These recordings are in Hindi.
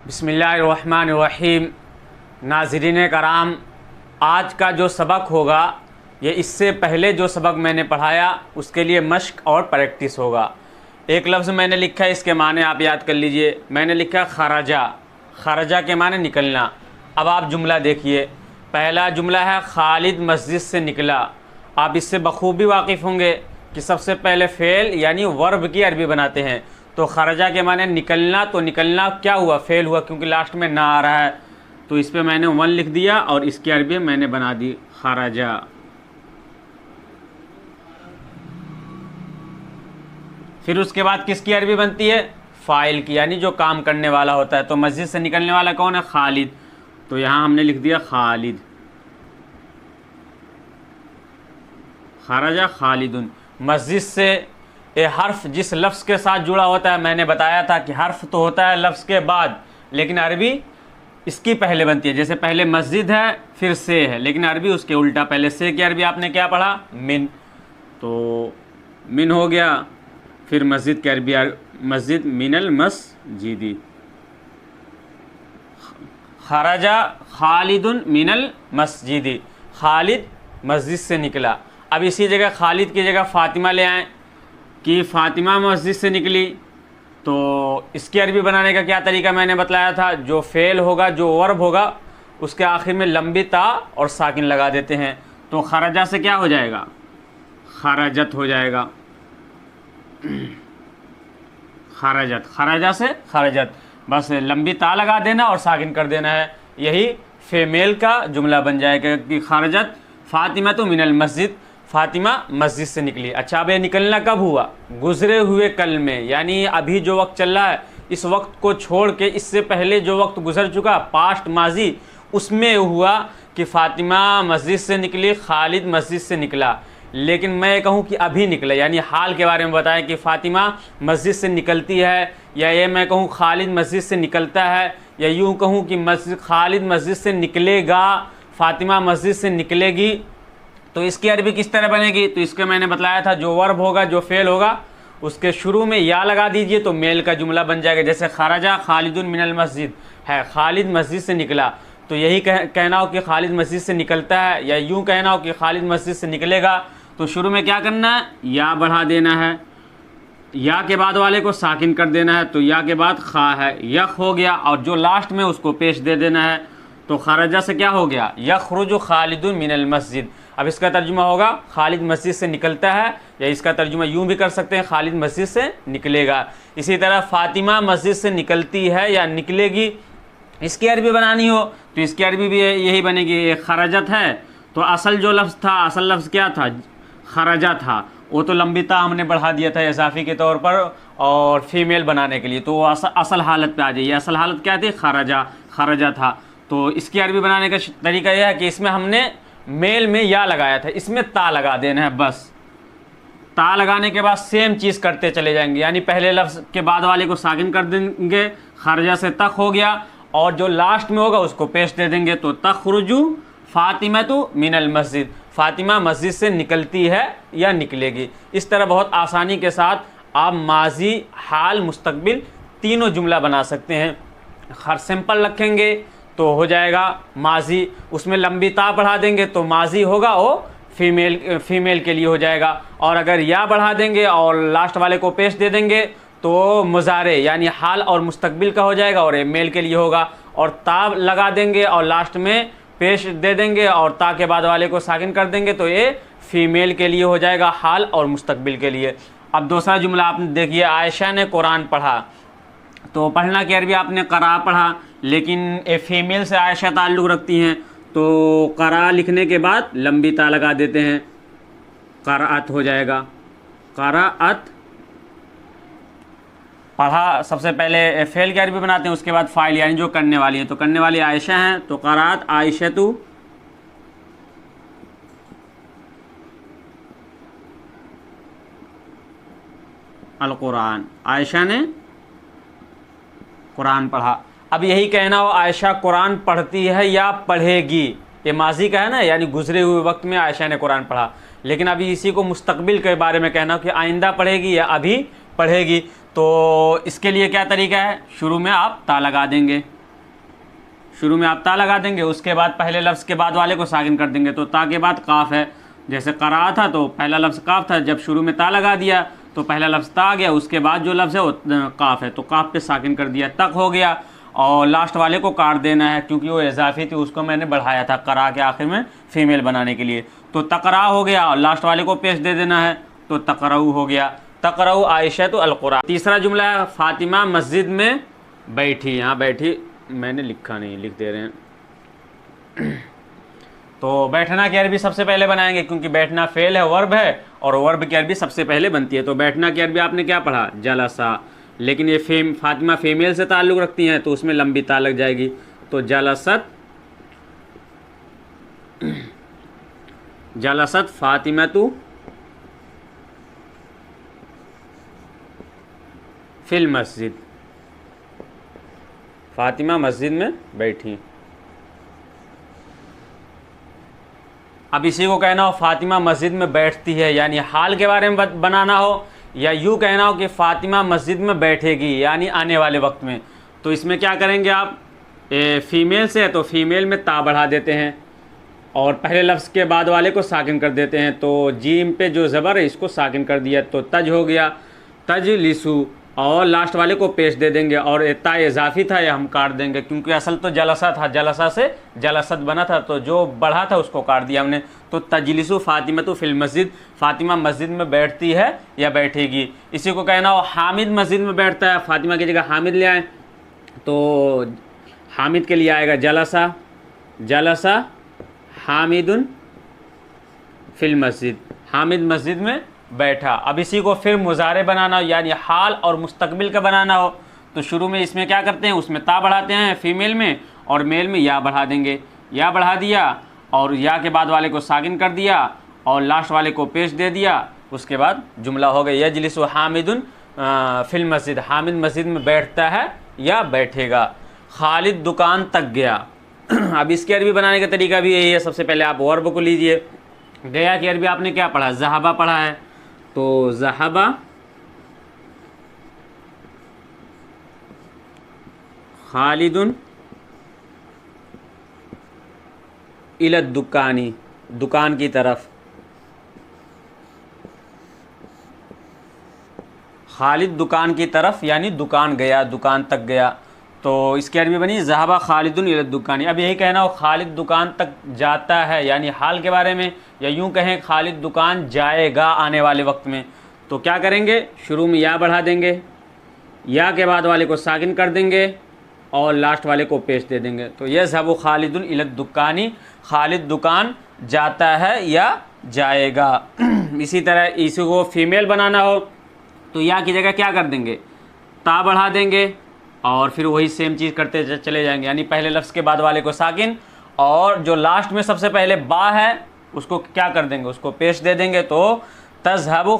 बिस्मिल्लाहिर्रहमानिर्रहीम। नाज़रीन कराम, आज का जो सबक होगा ये इससे पहले जो सबक मैंने पढ़ाया उसके लिए मश्क और प्रैक्टिस होगा। एक लफ्ज़ मैंने लिखा है, इसके माने आप याद कर लीजिए। मैंने लिखा खराजा। खराजा के माने निकलना। अब आप जुमला देखिए। पहला जुमला है खालिद मस्जिद से निकला। आप इससे बखूबी वाकिफ़ होंगे कि सबसे पहले फ़ेल यानी वर्ब की अरबी बनाते हैं। तो खराजा के माने निकलना, तो निकलना क्या हुआ? फ़ेल हुआ, क्योंकि लास्ट में ना आ रहा है। तो इस पर मैंने वन लिख दिया और इसकी अरबी मैंने बना दी खराजा। फिर उसके बाद किसकी अरबी बनती है? फ़ाइल की, यानी जो काम करने वाला होता है। तो मस्जिद से निकलने वाला कौन है? खालिद। तो यहाँ हमने लिख दिया खालिद। खराजा खालिदुन। मस्जिद से ये हर्फ जिस लफ्ज़ के साथ जुड़ा होता है, मैंने बताया था कि हर्फ तो होता है लफ्ज़ के बाद, लेकिन अरबी इसकी पहले बनती है। जैसे पहले मस्जिद है फिर से है, लेकिन अरबी उसके उल्टा। पहले से की अरबी आपने क्या पढ़ा? मिन। तो मिन हो गया। फिर मस्जिद की अरबी मस्जिद मिनल मस्जिदी। खराजा खालिदुन मिनल मस्जिदी। खालिद मस्जिद से निकला। अब इसी जगह खालिद की जगह फ़ातिमा ले आएँ कि फ़ातिमा मस्जिद से निकली। तो इसकी अरबी बनाने का क्या तरीका मैंने बतलाया था? जो फ़ेल होगा, जो वर्ब होगा, उसके आखिर में लंबी ता और साकिन लगा देते हैं। तो खराजा से क्या हो जाएगा? खराजत हो जाएगा। खराजत। खराजा से खराजत, बस लंबी ता लगा देना और साकिन कर देना है। यही फ़ीमेल का जुमला बन जाएगा कि खराजत फ़ातिमा तो मिनल मस्जिद। फ़ातिमा मस्जिद से निकली। अच्छा, अब ये निकलना कब हुआ? गुज़रे हुए कल में, यानी अभी जो वक्त चल रहा है इस वक्त को छोड़ के इससे पहले जो वक्त गुज़र चुका, पास्ट माजी, उसमें हुआ कि फ़ातिमा मस्जिद से निकली, खालिद मस्जिद से निकला। लेकिन मैं कहूँ कि अभी निकला, यानी हाल के बारे में बताएं कि फ़ातिमा मस्जिद से निकलती है, या ये मैं कहूँ खालिद मस्जिद से निकलता है, या यूँ कहूँ कि खालिद मस्जिद से निकलेगा, फ़ातिमा मस्जिद से निकलेगी। तो इसकी अरबी किस तरह बनेगी? तो इसके मैंने बताया था, जो वर्ब होगा, जो फ़ेल होगा, उसके शुरू में या लगा दीजिए तो मेल का जुमला बन जाएगा। जैसे खराजा खालिदुन मिनल मस्जिद है, खालिद मस्जिद से निकला। तो यही कहना हो कि खालिद मस्जिद से निकलता है, या यूँ कहना हो कि खालिद मस्जिद से निकलेगा। तो शुरू में क्या करना है? या बढ़ा देना है, या के बाद वाले को साकिन कर देना है। तो या के बाद खा है, यख हो गया, और जो लास्ट में उसको पेश दे देना है। तो खराजा से क्या हो गया? यखरुजु खालिदुन मिनल मस्जिद। अब इसका तर्जुमा होगा खालिद मस्जिद से निकलता है, या इसका तर्जुमा यूँ भी कर सकते हैं खालिद मस्जिद से निकलेगा। इसी तरह फ़ातिमा मस्जिद से निकलती है या निकलेगी। इसकी अरबी बनानी हो तो इसकी अरबी भी यही बनेगी। ये खराजत है, तो असल जो लफ्ज़ था, असल लफ्ज़ क्या था? खराजा था। वो तो लंबी ता हमने बढ़ा दिया था इजाफी के तौर पर और फीमेल बनाने के लिए, तो वो असल हालत पे आ जाइए। असल हालत क्या थी? खराजा। खराजा था। तो इसकी अरबी बनाने का तरीका यह है कि इसमें हमने मेल में या लगाया था, इसमें ता लगा देना है बस। ता लगाने के बाद सेम चीज़ करते चले जाएंगे, यानी पहले लफ्ज़ के बाद वाले को साकिन कर देंगे, खरजा से तक हो गया, और जो लास्ट में होगा उसको पेश दे देंगे। तो तखरुजु फ़ातिमा तो मिनल मस्जिद। फ़ातिमा मस्जिद से निकलती है या निकलेगी। इस तरह बहुत आसानी के साथ आप माजी, हाल, मुस्तकबिल तीनों जुमला बना सकते हैं। हर सिंपल रखेंगे तो हो जाएगा माजी, उसमें लंबी ता बढ़ा देंगे तो माजी होगा, वो फीमेल के लिए हो जाएगा। और अगर या बढ़ा देंगे और लास्ट वाले को पेश दे देंगे तो मुजारे यानी हाल और मुस्तकबिल का हो जाएगा, और ये मेल के लिए होगा। और ता लगा देंगे और लास्ट में पेश दे देंगे और ता के बाद वाले को साकिन कर देंगे तो ये फीमेल के लिए हो जाएगा, हाल और मुस्तकबिल के लिए। अब दूसरा जुमला आपने देखिए, आयशा ने कुरान पढ़ा। तो पढ़ना की अरबी आपने करा पढ़ा, लेकिन ए फीमेल से आयशा ताल्लुक़ रखती हैं, तो करा लिखने के बाद लंबी ता लगा देते हैं, कराअत हो जाएगा। कराअत पढ़ा। सबसे पहले फ़ेल की अरबी बनाते हैं, उसके बाद फ़ाइल यानी जो करने वाली है। तो करने वाली आयशा हैं, तो कराअत आयशतु। अल कुरान, आयशा ने कुरान पढ़ा। अब यही कहना हो आयशा कुरान पढ़ती है या पढ़ेगी, ये माजी का है ना, यानी गुजरे हुए वक्त में आयशा ने कुरान पढ़ा। लेकिन अभी इसी को मुस्तकबिल के बारे में कहना हो कि आइंदा पढ़ेगी या अभी पढ़ेगी। तो इसके लिए क्या तरीका है, शुरू में आप ता लगा देंगे, शुरू में आप ता लगा देंगे, उसके बाद पहले लफ्ज़ के बाद वाले को साकिन कर देंगे। तो ता के बाद काफ है, जैसे करा था तो पहला लफ्ज़ काफ था, जब शुरू में ता लगा दिया तो पहला लफ्ज़ ता आ गया, उसके बाद जो लफ्ज़ है वो काफ है, तो काफ पे साकिन कर दिया, तक हो गया। और लास्ट वाले को काट देना है क्योंकि वो इजाफी थी, उसको मैंने बढ़ाया था करा के आखिर में फीमेल बनाने के लिए। तो तकरा हो गया और लास्ट वाले को पेश दे देना है, तो तकराऊ हो गया। तकराऊ आयशा तो अलकुरान। तीसरा जुमला है फ़ातिमा मस्जिद में बैठी। यहाँ बैठी मैंने लिखा नहीं, लिख दे रहे हैं। तो बैठना की अरबी सबसे पहले बनाएंगे क्योंकि बैठना फेल है, वर्ब है, और वर्ब की अरबी सबसे पहले बनती है। तो बैठना की अरबी आपने क्या पढ़ा, जलसा, लेकिन ये फातिमा फीमेल से ताल्लुक़ रखती हैं तो उसमें लंबी ता लग जाएगी। तो जलसत, जलसत फातिमा तू फिल मस्जिद, फातिमा मस्जिद में बैठी। अब इसी को कहना हो फातिमा मस्जिद में बैठती है, यानी हाल के बारे में बनाना हो, या यूँ कहना हो कि फ़ातिमा मस्जिद में बैठेगी यानी आने वाले वक्त में। तो इसमें क्या करेंगे आप, फ़ीमेल से है तो फ़ीमेल में ता बढ़ा देते हैं और पहले लफ्ज़ के बाद वाले को साकिन कर देते हैं। तो जीम पे जो ज़बर है इसको साकिन कर दिया तो तज हो गया, तज लिसू, और लास्ट वाले को पेश दे देंगे। और ता इजाफी था, ये हम काट देंगे क्योंकि असल तो जलसा था, जलसा से जलसत बना था, तो जो बढ़ा था उसको काट दिया हमने। तो तजलिसु फ़ातिमा तो फिल मस्जिद, फ़ातिमा मस्जिद में बैठती है या बैठेगी। इसी को कहना हो हामिद मस्जिद में बैठता है, फ़ातिमा की जगह हामिद ले आए तो हामिद के लिए आएगा जलसा, जलसा हामिदुन फिल मस्जिद, हामिद मस्जिद में बैठा। अब इसी को फिर मुज़ारे बनाना हो यानी हाल और मुस्तकबिल का बनाना हो तो शुरू में इसमें क्या करते हैं, उसमें ता बढ़ाते हैं फीमेल में, और मेल में या बढ़ा देंगे। या बढ़ा दिया और या के बाद वाले को साकिन कर दिया और लास्ट वाले को पेश दे दिया, उसके बाद जुमला हो गया यजलिसु हामिदुन फिल मस्जिद, हामिद मस्जिद में बैठता है या बैठेगा। खालिद दुकान तक गया। अब इसकी अरबी बनाने का तरीका भी यही है, सबसे पहले आप वर्ब को लीजिए। गया की अरबी आपने क्या पढ़ा, ज़हाबा पढ़ा है, तो ज़हाबा खालिदुन इलद दुकानी, दुकान की तरफ। खालिद दुकान की तरफ यानी दुकान गया, दुकान तक गया। तो इसकी अरबी बनी ज़हाबा खालिदुन इलद दुकानी। अब यही कहना हो खालिद दुकान तक जाता है यानी हाल के बारे में, या यूँ कहें खालिद दुकान जाएगा आने वाले वक्त में। तो क्या करेंगे, शुरू में या बढ़ा देंगे, या के बाद वाले को साकिन कर देंगे और लास्ट वाले को पेश दे देंगे। तो यह ज़हबु खालिदुन इलद दुकानी, खालिद दुकान जाता है या जाएगा। इसी तरह इसी को फीमेल बनाना हो तो या की जगह क्या कर देंगे, ता बढ़ा देंगे और फिर वही सेम चीज़ करते चले जाएंगे, यानी पहले लफ्ज़ के बाद वाले को साकिन और जो लास्ट में सबसे पहले बा है उसको क्या कर देंगे, उसको पेश दे देंगे। तो तज़हबु,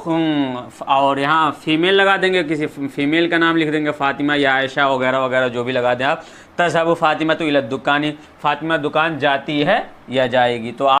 और यहाँ फ़ीमेल लगा देंगे, किसी फ़ीमेल का नाम लिख देंगे, फ़ातिमा या आयशा वगैरह वगैरह जो भी लगा दें आप। तज़हबु फ़ातिमा तो इलद दुकानी, फ़ातिमा दुकान जाती है या जाएगी। तो